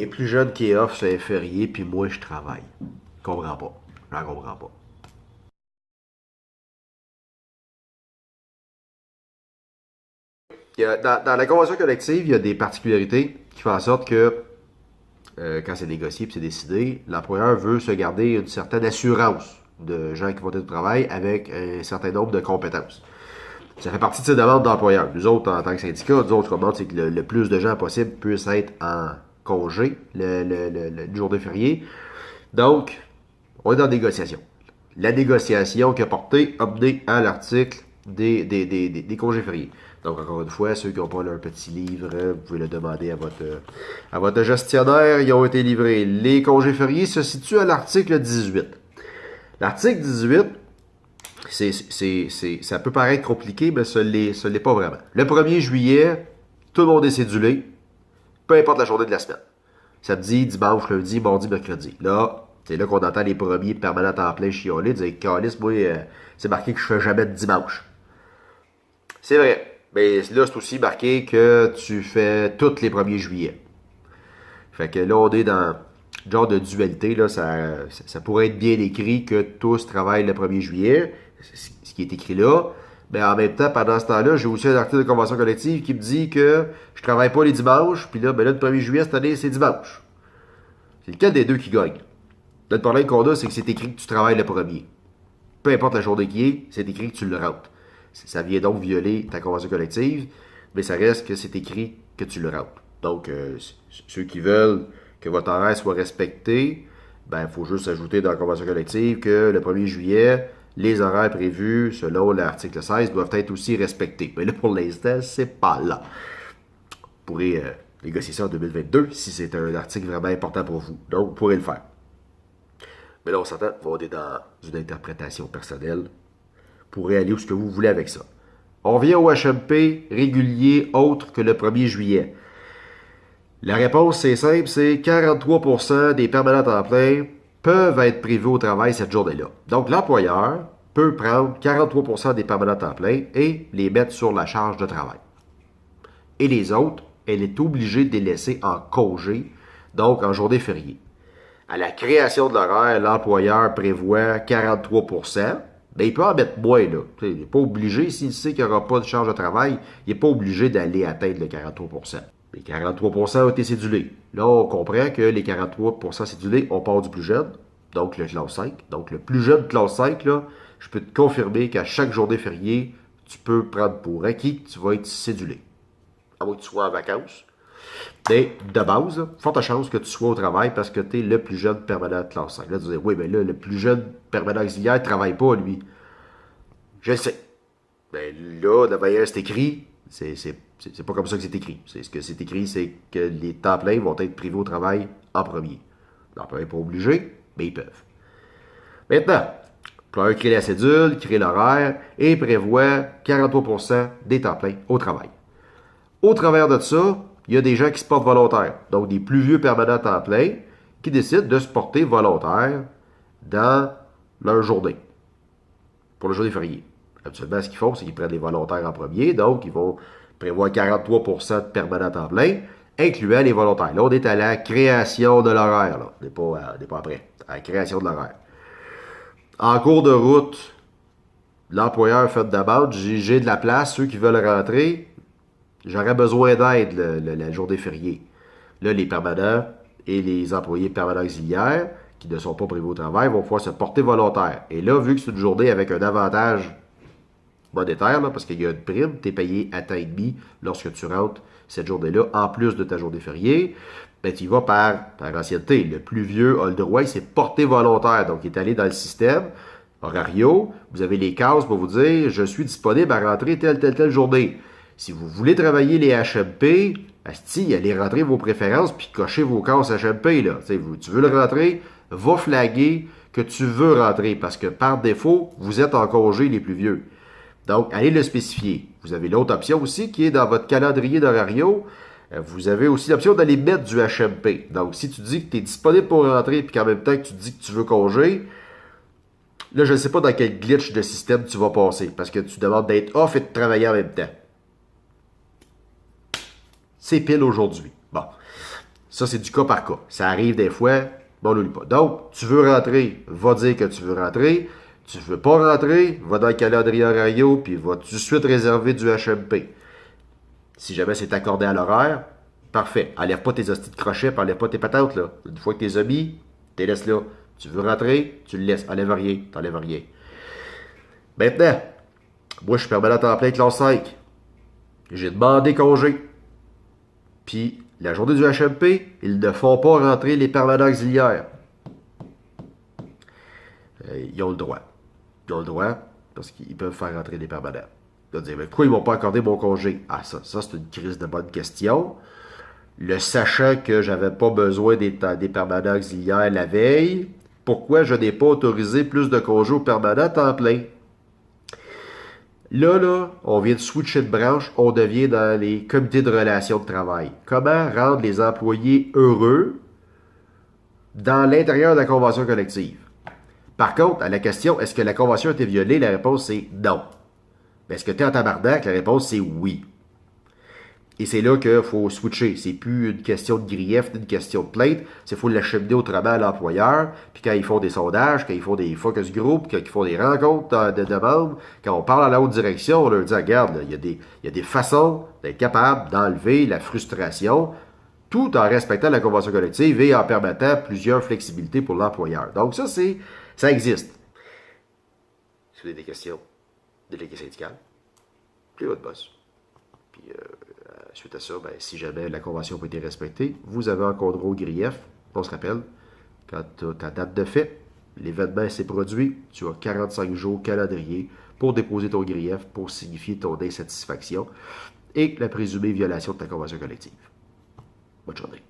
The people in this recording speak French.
les plus jeunes qui est off, c'est férié, puis moi, je travaille. Je comprends pas. J'en comprends pas. Dans la convention collective, il y a des particularités qui font en sorte que, quand c'est négocié et c'est décidé, l'employeur veut se garder une certaine assurance de gens qui vont être au travail avec un certain nombre de compétences. Ça fait partie de ces demandes d'employeurs. Nous autres, en tant que syndicat, nous autres, ce qu'on demande, c'est que le plus de gens possible puissent être en congé le jour de férié. Donc, on est dans la négociation. La négociation qui a porté, amené à l'article des congés fériés. Donc, encore une fois, ceux qui n'ont pas leur petit livre, vous pouvez le demander à votre gestionnaire. Ils ont été livrés. Les congés fériés se situent à l'article 18. L'article 18, ça peut paraître compliqué, mais ce l'est pas vraiment. Le 1er juillet, tout le monde est cédulé, peu importe la journée de la semaine. Samedi, dimanche, lundi, mardi, mercredi. Là, c'est là qu'on entend les premiers permanents en plein chialer, dire Calice, moi, c'est marqué que je fais jamais de dimanche. C'est vrai. Mais là, c'est aussi marqué que tu fais tous les 1er juillet. Fait que là, on est dans le genre de dualité. Là, ça pourrait être bien écrit que tous travaillent le 1er juillet, ce qui est écrit là. Mais en même temps, pendant ce temps-là, j'ai aussi un article de convention collective qui me dit que je travaille pas les dimanches, puis là, ben là, le 1er juillet, cette année, c'est dimanche. C'est lequel des deux qui gagne? Là, le problème qu'on a, c'est que c'est écrit que tu travailles le 1er. Peu importe la journée qui est, c'est écrit que tu le rentres. Ça vient donc violer ta convention collective, mais ça reste que c'est écrit que tu le rentres. Donc, ceux qui veulent que votre horaire soit respecté, ben, il faut juste ajouter dans la convention collective que le 1er juillet, les horaires prévus selon l'article 16 doivent être aussi respectés. Mais là, pour l'instant, c'est pas là. Vous pourrez négocier ça en 2022 si c'est un article vraiment important pour vous. Donc, vous pourrez le faire. Mais là, on s'entend, on est dans une interprétation personnelle. Vous pourrez aller où ce que vous voulez avec ça. On vient au HMP régulier autre que le 1er juillet. La réponse, c'est simple, c'est 43% des permanents temps plein peuvent être privés au travail cette journée-là. Donc, l'employeur peut prendre 43% des permanents temps plein et les mettre sur la charge de travail. Et les autres, elle est obligée de les laisser en congé, donc en journée fériée. À la création de l'horaire, l'employeur prévoit 43%, mais il peut en mettre moins, là. Il n'est pas obligé, s'il sait qu'il n'y aura pas de charge de travail, il n'est pas obligé d'aller atteindre le 43%. Les 43% ont été cédulés. Là, on comprend que les 43% cédulés, on part du plus jeune, donc le classe 5. Donc, le plus jeune classe 5, là, je peux te confirmer qu'à chaque journée fériée, tu peux prendre pour acquis que tu vas être cédulé. À moins que tu sois en vacances. Mais de base, forte chance que tu sois au travail parce que tu es le plus jeune permanent de classe 5. Là, tu dis, oui, mais là, le plus jeune permanent auxiliaire ne travaille pas, lui. Je le sais. Mais là, de manière c'est écrit, c'est pas comme ça que c'est écrit. Ce que c'est écrit, c'est que les temps pleins vont être privés au travail en premier. L'employeur n'est pas obligé, mais ils peuvent. Maintenant, l'employeur crée la cédule, crée l'horaire et prévoit 43% des temps pleins au travail. Au travers de ça, il y a des gens qui se portent volontaires, donc des plus vieux permanents temps plein, qui décident de se porter volontaires dans leur journée, pour le jour des fériés. Habituellement, ce qu'ils font, c'est qu'ils prennent les volontaires en premier, donc ils vont prévoir 43% de permanents temps plein, incluant les volontaires. Là, on est à la création de l'horaire, là. On n'est pas après, à la création de l'horaire. En cours de route, l'employeur fait de demande, j'ai de la place, ceux qui veulent rentrer, j'aurais besoin d'aide la journée fériée. Là, les permanents et les employés permanents auxiliaires qui ne sont pas privés au travail vont pouvoir se porter volontaires. Et là, vu que c'est une journée avec un avantage monétaire, là, parce qu'il y a une prime, tu es payé à temps et demi lorsque tu rentres cette journée-là, en plus de ta journée fériée, ben, tu y vas par ancienneté. Le plus vieux a le droit, il s'est porté volontaire, donc il est allé dans le système. Horario, vous avez les cases pour vous dire, je suis disponible à rentrer telle journée. Si vous voulez travailler les HMP, asti, allez rentrer vos préférences puis cochez vos cases HMP. Là. Tu veux le rentrer, va flaguer que tu veux rentrer parce que par défaut, vous êtes en congé les plus vieux. Donc, allez le spécifier. Vous avez l'autre option aussi qui est dans votre calendrier d'Horario. Vous avez aussi l'option d'aller mettre du HMP. Donc, si tu dis que tu es disponible pour rentrer puis qu'en même temps que tu dis que tu veux congé, là, je ne sais pas dans quel glitch de système tu vas passer parce que tu demandes d'être off et de travailler en même temps. C'est pile aujourd'hui. Bon. Ça, c'est du cas par cas. Ça arrive des fois, mais on ne l'oublie pas. Donc, tu veux rentrer, va dire que tu veux rentrer. Tu veux pas rentrer, va dans le calendrier Orario, puis va tout de suite réserver du HMP. Si jamais c'est accordé à l'horaire, parfait. Enlève pas tes hosties de crochet, puis enlève pas tes patentes, là. Une fois que t'es mis, t'es laisses là. Tu veux rentrer, tu le laisses. Enlève rien, t'enlèves rien. Maintenant, moi, je suis permanent en plein classe 5. J'ai demandé congé. Puis, la journée du HMP, ils ne font pas rentrer les permanents auxiliaires. Ils ont le droit. Ils ont le droit parce qu'ils peuvent faire rentrer des permanents. Ils vont dire, mais pourquoi ils ne m'ont pas accordé mon congé? Ah, ça c'est une crise de bonne question. Le sachant que j'avais pas besoin des permanents auxiliaires la veille, pourquoi je n'ai pas autorisé plus de congés aux permanents à temps plein? Là, on vient de switcher de branche, on devient dans les comités de relations de travail. Comment rendre les employés heureux dans l'intérieur de la convention collective? Par contre, à la question, est-ce que la convention a été violée? La réponse est non. Mais est-ce que tu es en tabarnak? La réponse c'est oui. Et c'est là qu'il faut switcher. C'est plus une question de grief, une question de plainte. C'est qu'il faut l'acheminer autrement à l'employeur. Puis quand ils font des sondages, quand ils font des focus group, quand ils font des rencontres de demande, quand on parle à la haute direction, on leur dit, regarde, il y a des façons d'être capable d'enlever la frustration tout en respectant la convention collective et en permettant plusieurs flexibilités pour l'employeur. Donc ça existe. Si vous avez des questions, délégué syndical, plus votre boss. Puis suite à ça, ben, si jamais la convention n'a pas été respectée, vous avez encore droit au grief. On se rappelle, quand tu as ta date de fait, l'événement s'est produit, tu as 45 jours calendrier pour déposer ton grief, pour signifier ton insatisfaction et la présumée violation de ta convention collective. Bonne journée.